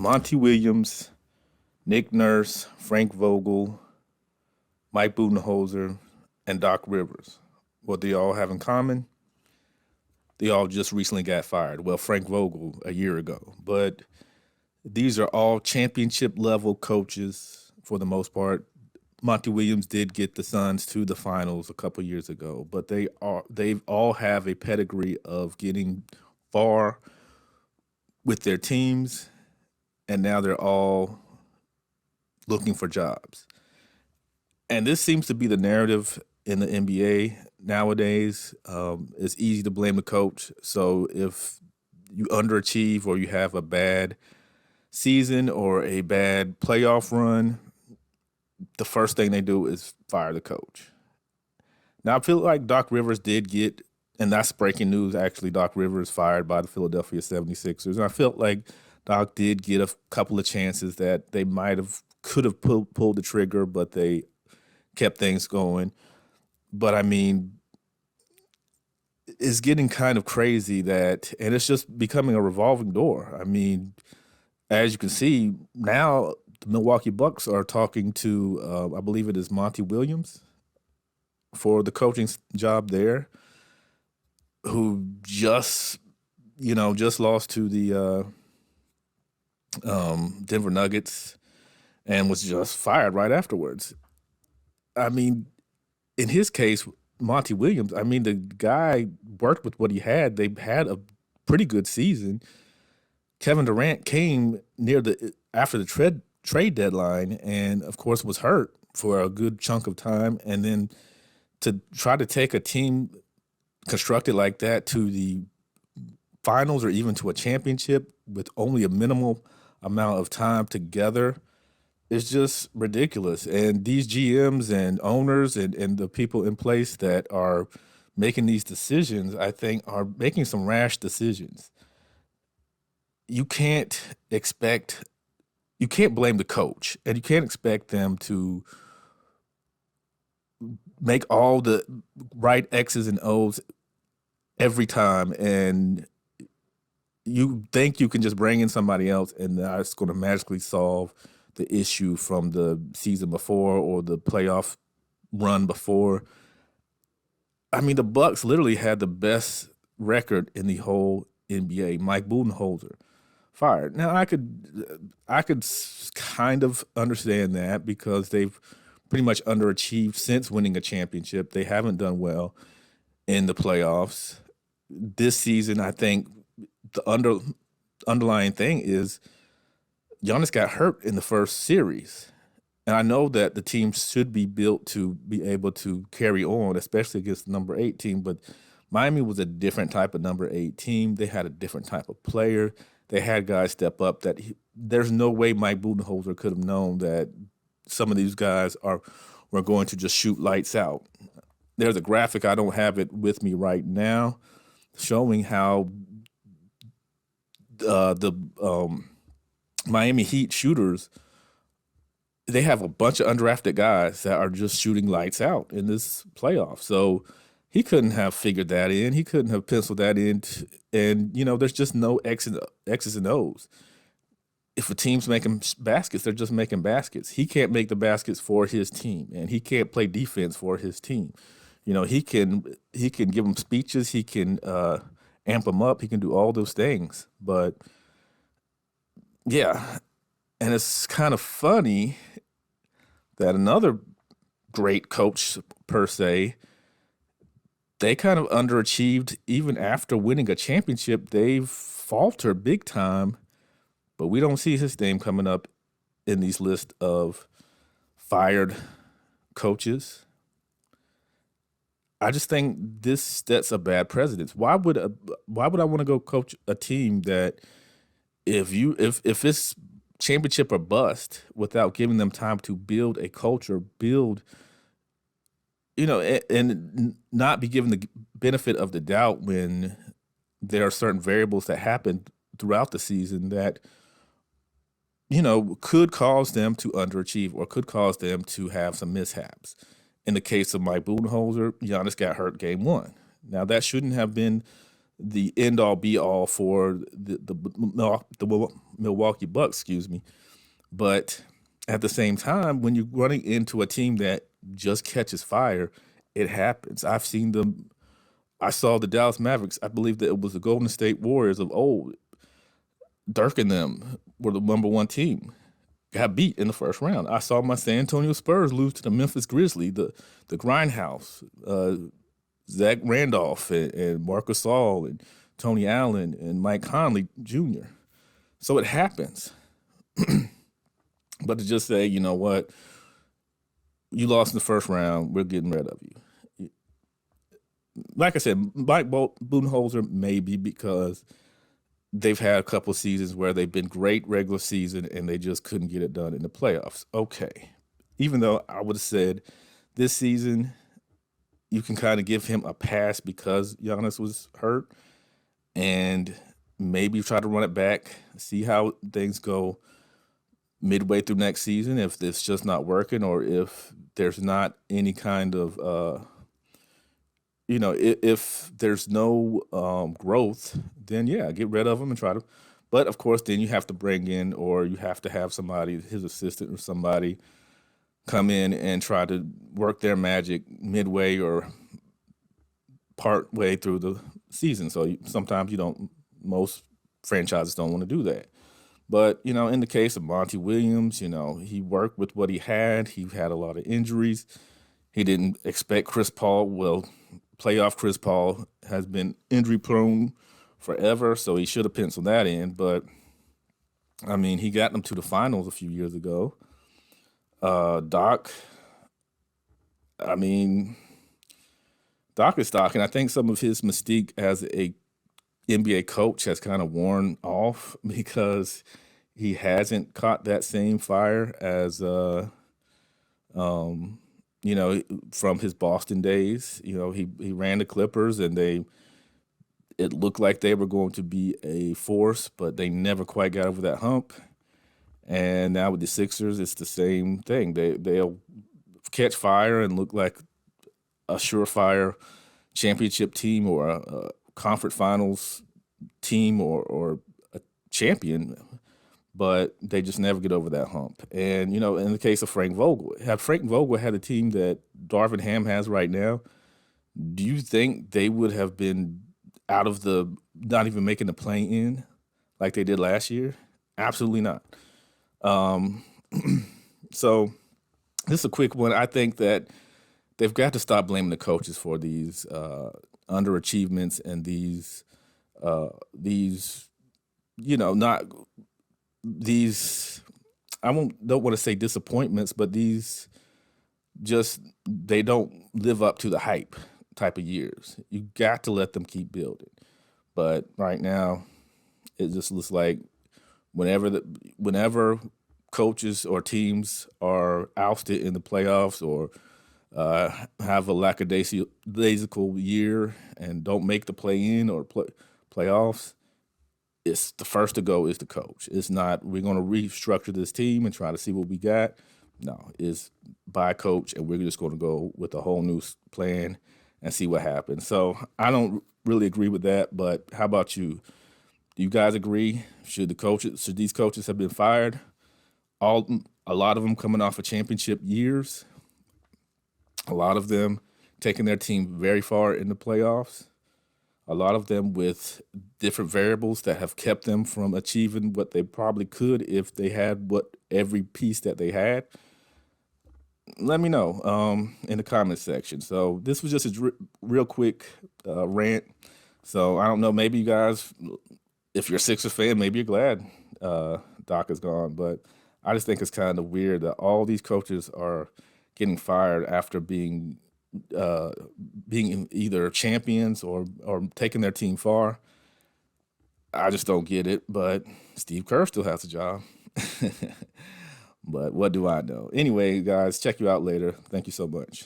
Monty Williams, Nick Nurse, Frank Vogel, Mike Budenholzer, and Doc Rivers. What they all have in common? They all just recently got fired. Well, Frank Vogel a year ago. But these are all championship level coaches for the most part. Monty Williams did get the Suns to the finals a couple years ago, but they've all have a pedigree of getting far with their teams, and now they're all looking for jobs. And this seems to be the narrative in the NBA nowadays. It's easy to blame the coach. So if you underachieve or you have a bad season or a bad playoff run, the first thing they do is fire the coach. Now, I feel like Doc Rivers did get, and that's breaking news, actually, Doc Rivers fired by the Philadelphia 76ers. And I felt like Doc did get a couple of chances that they could have pulled the trigger, but they kept things going. But I mean, it's getting kind of crazy and it's just becoming a revolving door. I mean, as you can see now, the Milwaukee Bucks are talking to, I believe it is Monty Williams for the coaching job there, who just lost to the Denver Nuggets and was just fired right afterwards. I mean, in his case, Monty Williams, I mean, the guy worked with what he had. They had a pretty good season. Kevin Durant came after the trade deadline and, of course, was hurt for a good chunk of time. And then to try to take a team constructed like that to the finals or even to a championship with only a minimal amount of time together is just ridiculous. And these GMs and owners and the people in place that are making these decisions, I think, are making some rash decisions. You can't blame the coach, and you can't expect them to make all the right X's and O's every time, and you think you can just bring in somebody else and that's going to magically solve the issue from the season before or the playoff run before. I mean, the Bucks literally had the best record in the whole NBA. Mike Budenholzer fired. Now, I could kind of understand that because they've pretty much underachieved since winning a championship. They haven't done well in the playoffs. This season, I think the underlying thing is Giannis got hurt in the first series. And I know that the team should be built to be able to carry on, especially against the number 8 team. But Miami was a different type of number 8 team. They had a different type of player. They had guys step up there's no way Mike Budenholzer could have known that some of these guys were going to just shoot lights out. There's a graphic, I don't have it with me right now, showing how the Miami Heat shooters, they have a bunch of undrafted guys that are just shooting lights out in this playoff. So he couldn't have figured that in. He couldn't have penciled that in. And, there's just no X's and O's. If a team's making baskets, they're just making baskets. He can't make the baskets for his team, and he can't play defense for his team. He can give them speeches. He can amp them up. He can do all those things. But, yeah, and it's kind of funny that another great coach, per se, they kind of underachieved even after winning a championship. They've faltered big time, but we don't see his name coming up in these lists of fired coaches. I just think this sets a bad precedent. Why would I want to go coach a team that if it's championship or bust without giving them time to build a culture, and not be given the benefit of the doubt when there are certain variables that happen throughout the season that, could cause them to underachieve or could cause them to have some mishaps. In the case of Mike Budenholzer, Giannis got hurt game 1. Now, that shouldn't have been the end all be all for the Milwaukee Bucks, excuse me. But at the same time, when you're running into a team that just catches fire, it happens. I saw the Dallas Mavericks. I believe that it was the Golden State Warriors of old. Dirk and them were the number one team. Got beat in the first round. I saw my San Antonio Spurs lose to the Memphis Grizzlies, the Grindhouse, Zach Randolph and Marcus Gasol and Tony Allen and Mike Conley Jr. So it happens. But to just say, you know what, you lost in the first round, we're getting rid of you. Like I said, Mike Budenholzer maybe because they've had a couple of seasons where they've been great regular season and they just couldn't get it done in the playoffs. Okay. Even though I would have said this season you can kind of give him a pass because Giannis was hurt and maybe try to run it back, see how things go midway through next season if it's just not working or if there's not any kind of if there's no growth, then yeah, get rid of them and try to. But of course, then you have to bring in, or you have to have somebody, his assistant or somebody, come in and try to work their magic midway or part way through the season. So sometimes most franchises don't want to do that. But, in the case of Monty Williams, he worked with what he had. He had a lot of injuries. He didn't expect Chris Paul. Well, playoff Chris Paul has been injury prone forever, so he should have penciled that in. But, he got them to the finals a few years ago. Doc is Doc, and I think some of his mystique as a NBA coach has kind of worn off because he hasn't caught that same fire as from his Boston days. He ran the Clippers and it looked like they were going to be a force, but they never quite got over that hump. And now with the Sixers, it's the same thing. They'll catch fire and look like a surefire championship team or a conference finals team or a champion, but they just never get over that hump. And, in the case of Frank Vogel, had Frank Vogel had a team that Darvin Ham has right now, do you think they would have been out of not even making the play-in like they did last year? Absolutely not. So this is a quick one. I think that they've got to stop blaming the coaches for these underachievements and these I don't want to say disappointments, but these they don't live up to the hype type of years. You got to let them keep building. But right now, it just looks like whenever coaches or teams are ousted in the playoffs or have a lackadaisical year and don't make the play-in or playoffs, it's the first to go is the coach. It's not, we're going to restructure this team and try to see what we got. No, it's by coach, and we're just going to go with a whole new plan and see what happens. So I don't really agree with that, but how about you? Do you guys agree? Should these coaches have been fired? A lot of them coming off of championship years. A lot of them taking their team very far in the playoffs. A lot of them with different variables that have kept them from achieving what they probably could if they had every piece that they had. Let me know in the comments section. So this was just a real quick rant. So I don't know, maybe you guys, if you're a Sixers fan, maybe you're glad Doc is gone. But I just think it's kind of weird that all these coaches are getting fired after being either champions or taking their team far. I just don't get it, but Steve Kerr still has a job. But what do I know? Anyway, guys, check you out later. Thank you so much.